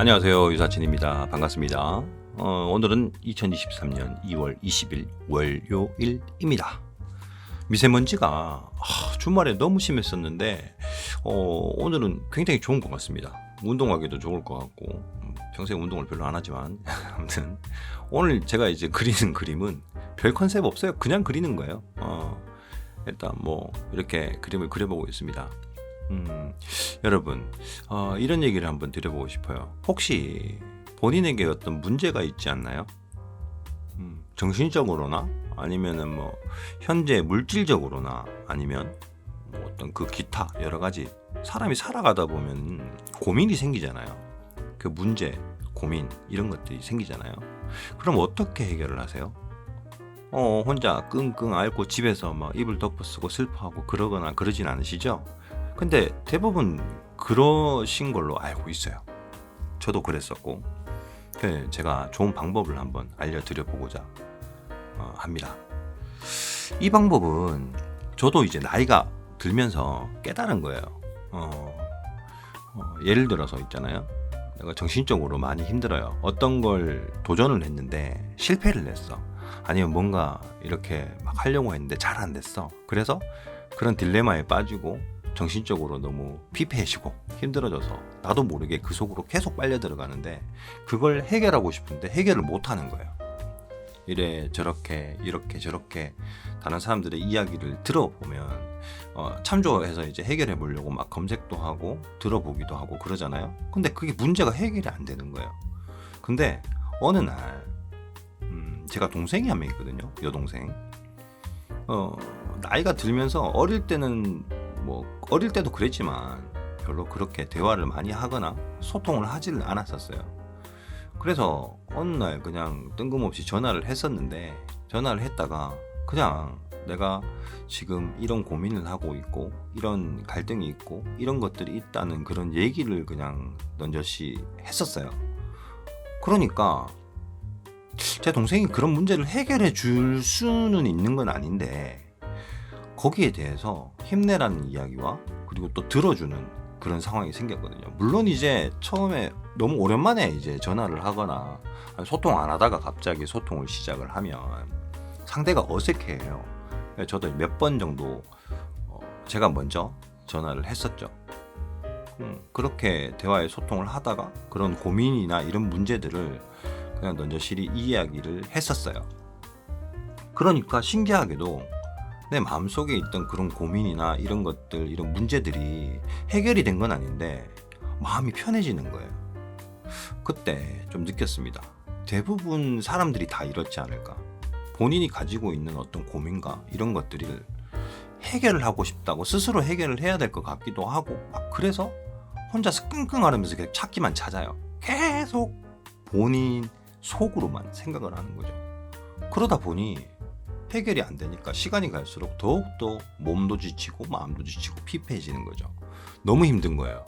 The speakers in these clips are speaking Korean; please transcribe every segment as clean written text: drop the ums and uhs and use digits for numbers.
안녕하세요. 유사친입니다. 반갑습니다. 오늘은 2023년 2월 20일 월요일입니다. 미세먼지가 주말에 너무 심했었는데 오늘은 굉장히 좋은 것 같습니다. 운동하기도 좋을 것 같고 평소에 운동을 별로 안 하지만 아무튼 오늘 제가 이제 그리는 그림은 별 컨셉 없어요. 그냥 그리는 거예요. 일단 뭐 이렇게 그림을 그려보고 있습니다. 여러분 이런 얘기를 한번 드려보고 싶어요. 혹시 본인에게 어떤 문제가 있지 않나요? 정신적으로나 아니면은 뭐 현재 물질적으로나 아니면 뭐 어떤 그 기타 여러 가지 사람이 살아가다 보면 고민이 생기잖아요. 그 문제, 고민 이런 것들이 생기잖아요. 그럼 어떻게 해결을 하세요? 혼자 끙끙 앓고 집에서 막 이불 덮어쓰고 슬퍼하고 그러거나 그러진 않으시죠? 근데 대부분 그러신 걸로 알고 있어요. 저도 그랬었고 제가 좋은 방법을 한번 알려드려 보고자 합니다. 이 방법은 저도 이제 나이가 들면서 깨달은 거예요. 예를 들어서 있잖아요. 내가 정신적으로 많이 힘들어요. 어떤 걸 도전을 했는데 실패를 했어. 아니면 뭔가 이렇게 막 하려고 했는데 잘 안 됐어. 그래서 그런 딜레마에 빠지고 정신적으로 너무 피폐해지고 힘들어져서 나도 모르게 그 속으로 계속 빨려 들어가는데 그걸 해결하고 싶은데 해결을 못 하는 거예요. 이래 저렇게 이렇게 저렇게 다른 사람들의 이야기를 들어보면 참조해서 이제 해결해 보려고 막 검색도 하고 들어보기도 하고 그러잖아요. 근데 그게 문제가 해결이 안 되는 거예요. 근데 어느 날 제가 동생이 한 명 있거든요. 여동생. 나이가 들면서 어릴 때는 뭐 어릴 때도 그랬지만 별로 그렇게 대화를 많이 하거나 소통을 하지를 않았었어요. 그래서 어느 날 그냥 뜬금없이 전화를 했었는데 전화를 했다가 그냥 내가 지금 이런 고민을 하고 있고 이런 갈등이 있고 이런 것들이 있다는 그런 얘기를 그냥 넌저시 했었어요. 그러니까 제 동생이 그런 문제를 해결해 줄 수는 있는 건 아닌데 거기에 대해서 힘내라는 이야기와 그리고 또 들어주는 그런 상황이 생겼거든요. 물론 이제 처음에 너무 오랜만에 이제 전화를 하거나 소통 안 하다가 갑자기 소통을 시작을 하면 상대가 어색해요. 저도 몇 번 정도 제가 먼저 전화를 했었죠. 그렇게 대화에 소통을 하다가 그런 고민이나 이런 문제들을 그냥 넌저실히 이야기를 했었어요. 그러니까 신기하게도 내 마음속에 있던 그런 고민이나 이런 것들, 이런 문제들이 해결이 된 건 아닌데 마음이 편해지는 거예요. 그때 좀 느꼈습니다. 대부분 사람들이 다 이렇지 않을까. 본인이 가지고 있는 어떤 고민과 이런 것들을 해결을 하고 싶다고 스스로 해결을 해야 될 것 같기도 하고 그래서 혼자서 끙끙 앓으면서 그냥 찾기만 찾아요. 계속 본인 속으로만 생각을 하는 거죠. 그러다 보니 해결이 안 되니까 시간이 갈수록 더욱더 몸도 지치고 마음도 지치고 피폐해지는 거죠. 너무 힘든 거예요.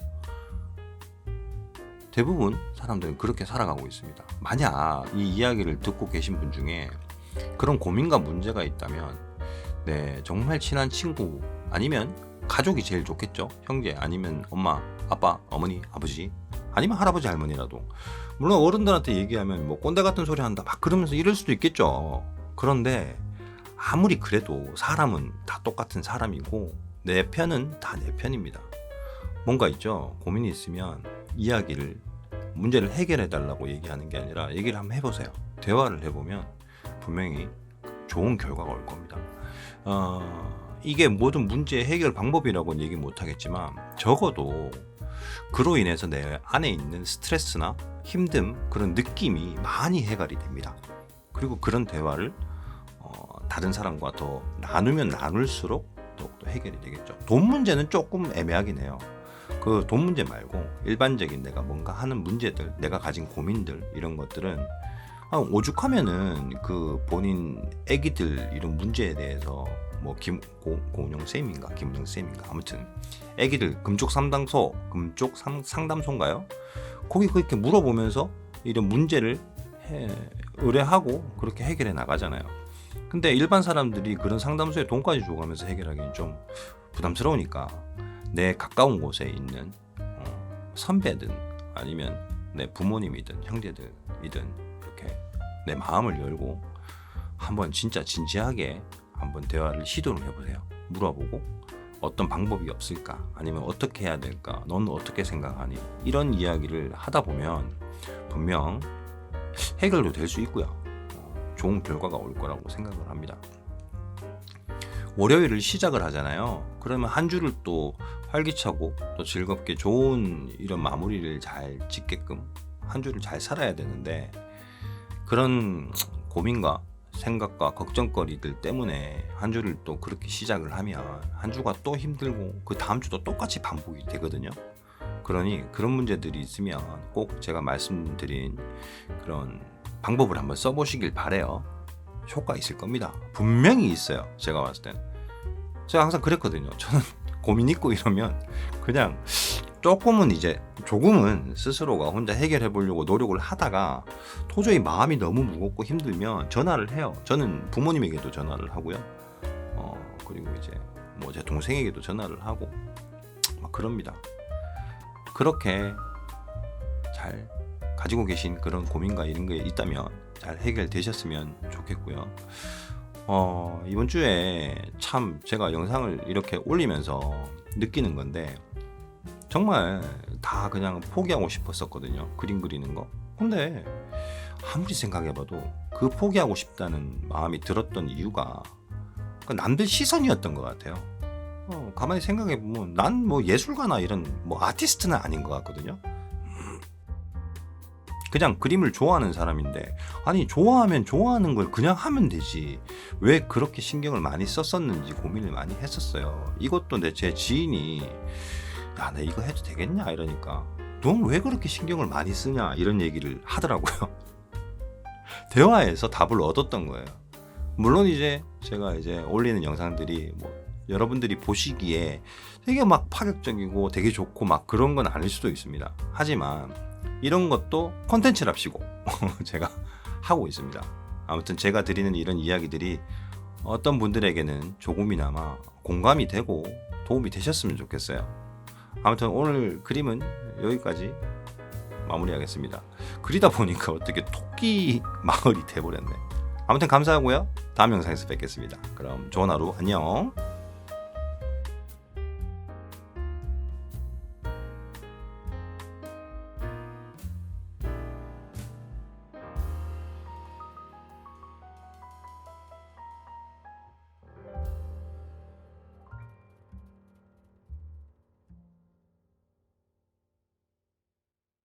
대부분 사람들은 그렇게 살아가고 있습니다. 만약 이 이야기를 듣고 계신 분 중에 그런 고민과 문제가 있다면 정말 친한 친구 아니면 가족이 제일 좋겠죠. 형제 아니면 엄마, 아빠, 어머니, 아버지 아니면 할아버지, 할머니라도 물론 어른들한테 얘기하면 뭐 꼰대 같은 소리 한다 막 그러면서 이럴 수도 있겠죠. 그런데 아무리 그래도 사람은 다 똑같은 사람이고 내 편은 다 내 편입니다. 뭔가 있죠. 고민이 있으면 이야기를 문제를 해결해 달라고 얘기하는 게 아니라 얘기를 한번 해보세요. 대화를 해보면 분명히 좋은 결과가 올 겁니다. 이게 모든 문제의 해결 방법이라고는 얘기 못하겠지만 적어도 그로 인해서 내 안에 있는 스트레스나 힘듦 그런 느낌이 많이 해결이 됩니다. 그리고 그런 대화를 다른 사람과 더 나누면 나눌수록 더욱더 해결이 되겠죠. 돈 문제는 조금 애매하긴 해요. 그 돈 문제 말고 일반적인 내가 뭔가 하는 문제들, 내가 가진 고민들 이런 것들은 오죽하면은 그 본인 애기들 이런 문제에 대해서 뭐 고은영 쌤인가 김은영 쌤인가 아무튼 애기들 금쪽 상담소인가요? 거기 그렇게 물어보면서 이런 문제를 의뢰하고 그렇게 해결해 나가잖아요. 근데 일반 사람들이 그런 상담소에 돈까지 줘가면서 해결하기는 좀 부담스러우니까 내 가까운 곳에 있는 선배든 아니면 내 부모님이든 형제들이든 이렇게 내 마음을 열고 한번 진짜 진지하게 한번 대화를 시도를 해보세요. 물어보고 어떤 방법이 없을까? 아니면 어떻게 해야 될까? 넌 어떻게 생각하니? 이런 이야기를 하다 보면 분명 해결도 될 수 있고요. 좋은 결과가 올 거라고 생각을 합니다. 월요일을 시작을 하잖아요. 그러면 한 주를 또 활기차고 또 즐겁게 좋은 이런 마무리를 잘 짓게끔 한 주를 잘 살아야 되는데, 그런 고민과 생각과 걱정거리들 때문에 한 주를 또 그렇게 시작을 하면 한 주가 또 힘들고 그 다음 주도 똑같이 반복이 되거든요. 그러니 그런 문제들이 있으면 꼭 제가 말씀드린 그런 방법을 한번 써보시길 바래요. 효과 있을 겁니다. 분명히 있어요. 제가 봤을 땐. 제가 항상 그랬거든요. 저는 고민 있고 이러면 그냥 조금은 스스로가 혼자 해결해 보려고 노력을 하다가 도저히 마음이 너무 무겁고 힘들면 전화를 해요. 저는 부모님에게도 전화를 하고요. 그리고 이제 뭐 제 동생에게도 전화를 하고 막 그럽니다. 그렇게 잘 가지고 계신 그런 고민과 이런 게 있다면 잘 해결되셨으면 좋겠고요. 이번 주에 참 제가 영상을 이렇게 올리면서 느끼는 건데, 정말 다 그냥 포기하고 싶었었거든요. 그림 그리는 거. 근데 아무리 생각해봐도 그 포기하고 싶다는 마음이 들었던 이유가 남들 시선이었던 것 같아요. 가만히 생각해보면 난 뭐 예술가나 이런 뭐 아티스트는 아닌 것 같거든요. 그냥 그림을 좋아하는 사람인데, 아니 좋아하면 좋아하는 걸 그냥 하면 되지 왜 그렇게 신경을 많이 썼었는지 고민을 많이 했었어요. 이것도 제 지인이 야, 나 이거 해도 되겠냐 이러니까 넌 왜 그렇게 신경을 많이 쓰냐 이런 얘기를 하더라고요. 대화에서 답을 얻었던 거예요. 물론 이제 제가 이제 올리는 영상들이 뭐 여러분들이 보시기에 되게 막 파격적이고 되게 좋고 막 그런 건 아닐 수도 있습니다. 하지만 이런 것도 콘텐츠랍시고 제가 하고 있습니다. 아무튼 제가 드리는 이런 이야기들이 어떤 분들에게는 조금이나마 공감이 되고 도움이 되셨으면 좋겠어요. 아무튼 오늘 그림은 여기까지 마무리하겠습니다. 그리다 보니까 어떻게 토끼 마을이 돼버렸네. 아무튼 감사하고요. 다음 영상에서 뵙겠습니다. 그럼 좋은 하루 안녕.